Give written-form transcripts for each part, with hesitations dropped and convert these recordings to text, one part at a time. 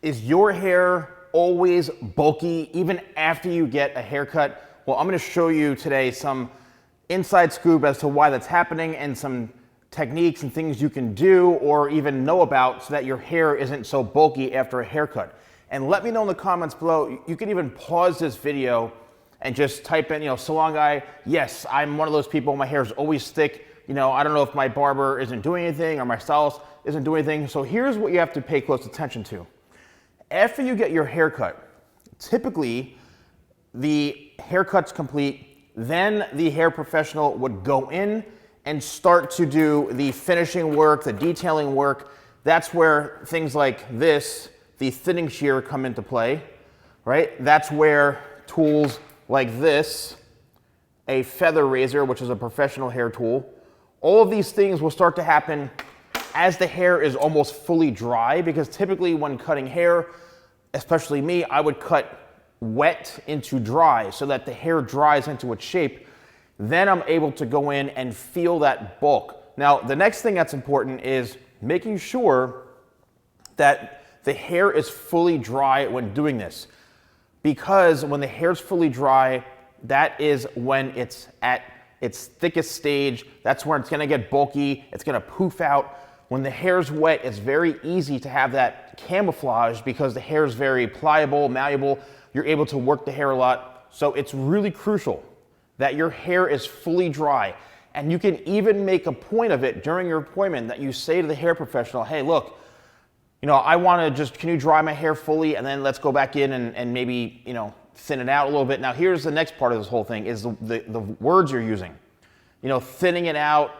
Is your hair always bulky even after you get a haircut? Well, I'm going to show you today some inside scoop as to why that's happening and some techniques and things you can do or even know about so that your hair isn't so bulky after a haircut. And let me know in the comments below. You can even pause this video and just type in, salon guy. Yes, I'm one of those people. My hair is always thick. I don't know if my barber isn't doing anything or my stylist isn't doing anything. So here's what you have to pay close attention to. After you get your haircut, typically the haircut's complete, then the hair professional would go in and start to do the finishing work, the detailing work. That's where things like this, the thinning shear, come into play, right? That's where tools like this, a feather razor, which is a professional hair tool, all of these things will start to happen as the hair is almost fully dry, because typically when cutting hair, especially me, I would cut wet into dry so that the hair dries into its shape. Then I'm able to go in and feel that bulk. Now, the next thing that's important is making sure that the hair is fully dry when doing this. Because when the hair's fully dry, that is when it's at its thickest stage. That's where it's gonna get bulky, it's gonna poof out. When the hair's wet, it's very easy to have that camouflage because the hair is very pliable, malleable. You're able to work the hair a lot. So it's really crucial that your hair is fully dry. And you can even make a point of it during your appointment that you say to the hair professional, hey, look, I want to can you dry my hair fully, and then let's go back in and maybe, thin it out a little bit. Now, here's the next part of this whole thing is the words you're using. Thinning it out,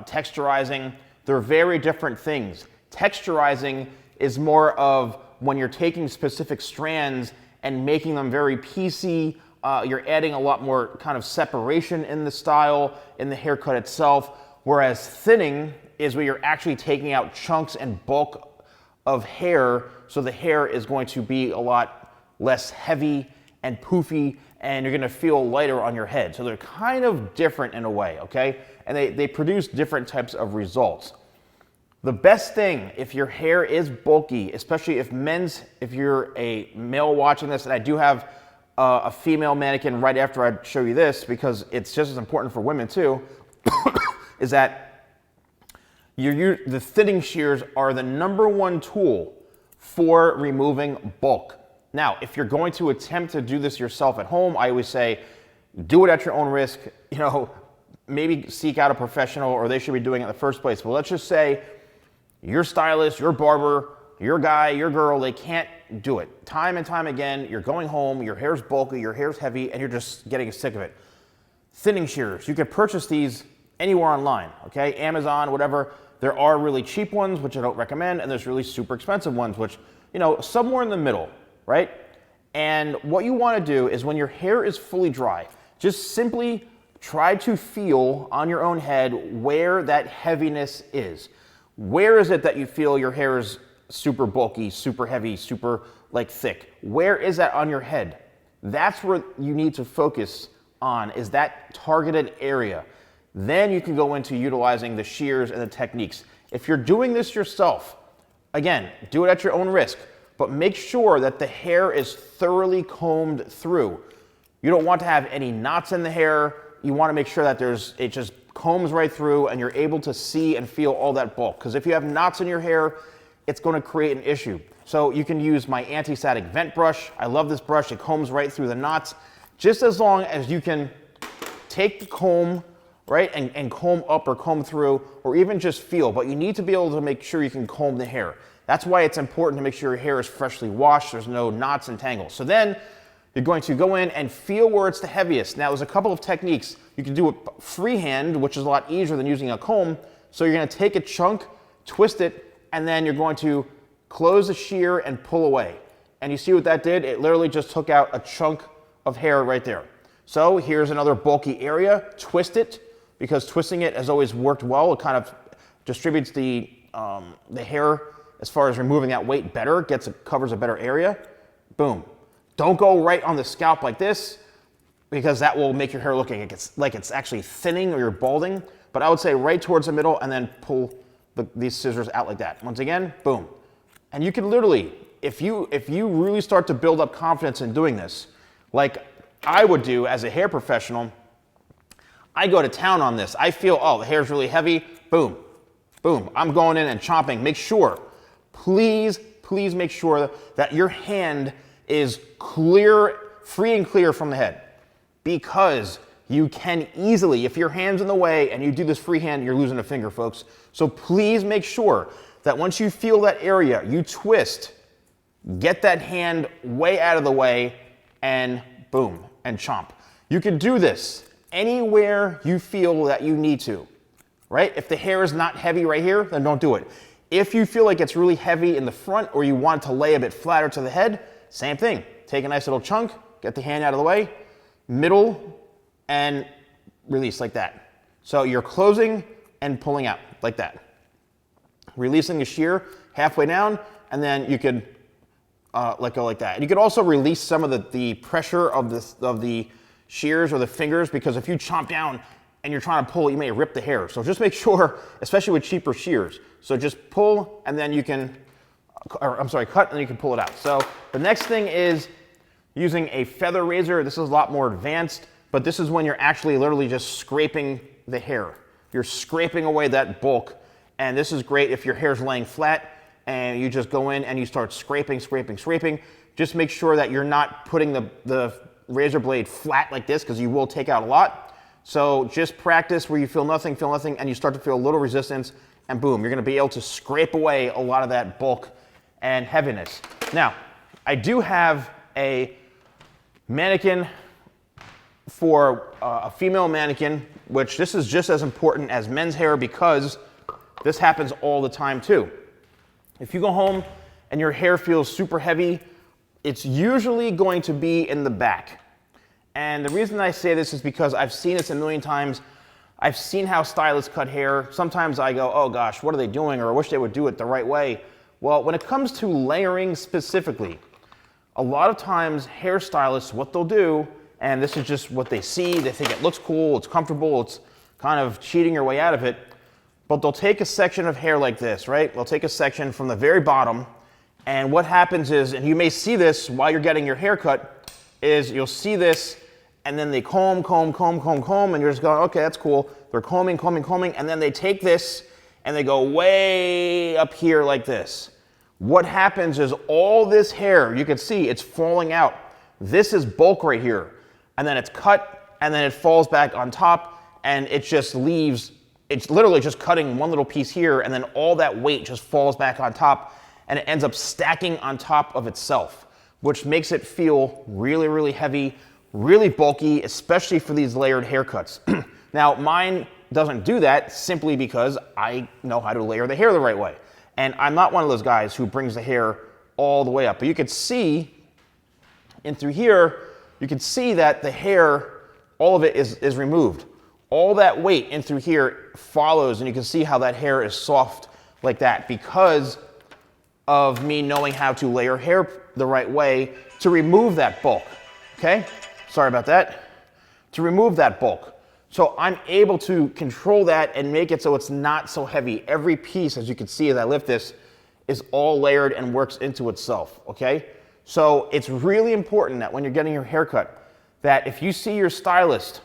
texturizing. They're very different things. Texturizing is more of when you're taking specific strands and making them very piecey. You're adding a lot more kind of separation in the style, in the haircut itself. Whereas thinning is where you're actually taking out chunks and bulk of hair, so the hair is going to be a lot less heavy and poofy, and you're gonna feel lighter on your head. So they're kind of different in a way, okay? And they produce different types of results. The best thing, if your hair is bulky, especially if you're a male watching this, and I do have a female mannequin right after I show you this because it's just as important for women too, is that the thinning shears are the #1 tool for removing bulk. Now, if you're going to attempt to do this yourself at home, I always say, do it at your own risk. Maybe seek out a professional, or they should be doing it in the first place. But let's just say your stylist, your barber, your guy, your girl, they can't do it. Time and time again, you're going home, your hair's bulky, your hair's heavy, and you're just getting sick of it. Thinning shears, you can purchase these anywhere online, okay? Amazon, whatever. There are really cheap ones, which I don't recommend, and there's really super expensive ones, which, somewhere in the middle, right? And what you want to do is when your hair is fully dry, just simply try to feel on your own head where that heaviness is. Where is it that you feel your hair is super bulky, super heavy, super thick? Where is that on your head? That's where you need to focus on, is that targeted area. Then you can go into utilizing the shears and the techniques. If you're doing this yourself, again, do it at your own risk, but make sure that the hair is thoroughly combed through. You don't want to have any knots in the hair. You want to make sure that it just combs right through and you're able to see and feel all that bulk. Because if you have knots in your hair, it's going to create an issue. So you can use my anti-static vent brush. I love this brush. It combs right through the knots. Just as long as you can take the comb, right, and comb up or comb through, or even just feel, but you need to be able to make sure you can comb the hair. That's why it's important to make sure your hair is freshly washed, there's no knots and tangles. So then you're going to go in and feel where it's the heaviest. Now, there's a couple of techniques. You can do it freehand, which is a lot easier than using a comb. So you're gonna take a chunk, twist it, and then you're going to close the shear and pull away. And you see what that did? It literally just took out a chunk of hair right there. So here's another bulky area, twist it, because twisting it has always worked well. It kind of distributes the hair as far as removing that weight better, covers a better area. Boom. Don't go right on the scalp like this, because that will make your hair look like it's actually thinning or you're balding. But I would say right towards the middle and then pull these scissors out like that. Once again, boom. And you can literally, if you really start to build up confidence in doing this, like I would do as a hair professional, I go to town on this. I feel, oh, the hair's really heavy, boom, boom. I'm going in and chomping. Make sure, please make sure that your hand is clear, free and clear from the head, because you can easily, if your hand's in the way and you do this freehand, you're losing a finger, folks. So please make sure that once you feel that area, you twist, get that hand way out of the way, and boom, and chomp. You can do this anywhere you feel that you need to, right? If the hair is not heavy right here, then don't do it. If you feel like it's really heavy in the front or you want to lay a bit flatter to the head, same thing. Take a nice little chunk, get the hand out of the way, middle, and release like that. So you're closing and pulling out like that. Releasing the shear halfway down, and then you could let go like that. And you could also release some of the pressure of the shears or the fingers, because if you chomp down and you're trying to pull, you may rip the hair. So just make sure, especially with cheaper shears. So just pull, and then you can, cut, and then you can pull it out. So the next thing is using a feather razor. This is a lot more advanced, but this is when you're actually literally just scraping the hair. You're scraping away that bulk, and this is great if your hair's laying flat and you just go in and you start scraping. Just make sure that you're not putting the razor blade flat like this, because you will take out a lot. So just practice where you feel nothing, and you start to feel a little resistance, and boom, you're gonna be able to scrape away a lot of that bulk and heaviness. Now, I do have a mannequin for a female mannequin, which this is just as important as men's hair, because this happens all the time too. If you go home and your hair feels super heavy, it's usually going to be in the back. And the reason I say this is because I've seen this a million times. I've seen how stylists cut hair. Sometimes I go, oh gosh, what are they doing? Or I wish they would do it the right way. Well, when it comes to layering specifically, a lot of times hairstylists, what they'll do, and this is just what they see, they think it looks cool, it's comfortable, it's kind of cheating your way out of it, but they'll take a section of hair like this, right? They'll take a section from the very bottom, and what happens is, and you may see this while you're getting your hair cut, is you'll see this, and then they comb, and you're just going, okay, that's cool. They're combing, and then they take this, and they go way up here like this. What happens is all this hair, you can see it's falling out. This is bulk right here. And then it's cut, and then it falls back on top, and it just leaves, it's literally just cutting one little piece here, and then all that weight just falls back on top, and it ends up stacking on top of itself, which makes it feel really, really heavy, really bulky, especially for these layered haircuts. Now, mine doesn't do that simply because I know how to layer the hair the right way. And I'm not one of those guys who brings the hair all the way up. But you can see in through here, you can see that the hair, all of it is removed. All that weight in through here follows, and you can see how that hair is soft like that because of me knowing how to layer hair the right way to remove that bulk, okay? Sorry about that. To remove that bulk. So I'm able to control that and make it so it's not so heavy. Every piece, as you can see as I lift this, is all layered and works into itself, okay? So it's really important that when you're getting your haircut, that if you see your stylist,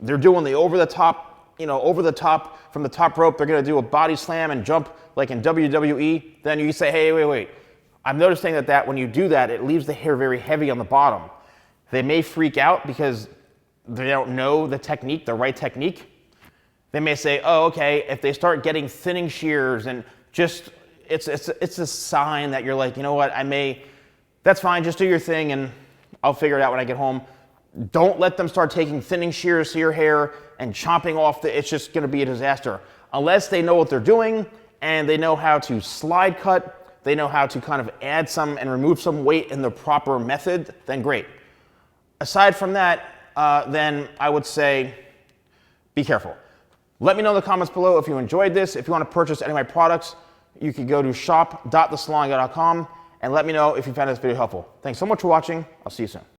they're doing the over the top, from the top rope, they're gonna do a body slam and jump like in WWE, then you say, hey, wait. I'm noticing that when you do that, it leaves the hair very heavy on the bottom. They may freak out because they don't know the technique, the right technique. They may say, oh, okay, if they start getting thinning shears and just, it's a sign that you're like, you know what, that's fine, just do your thing and I'll figure it out when I get home. Don't let them start taking thinning shears to your hair and chopping off it's just gonna be a disaster. Unless they know what they're doing and they know how to slide cut, they know how to kind of add some and remove some weight in the proper method, then great. Aside from that, then I would say be careful. Let me know in the comments below if you enjoyed this. If you want to purchase any of my products, you can go to shop.thesalonguy.com and let me know if you found this video helpful. Thanks so much for watching. I'll see you soon.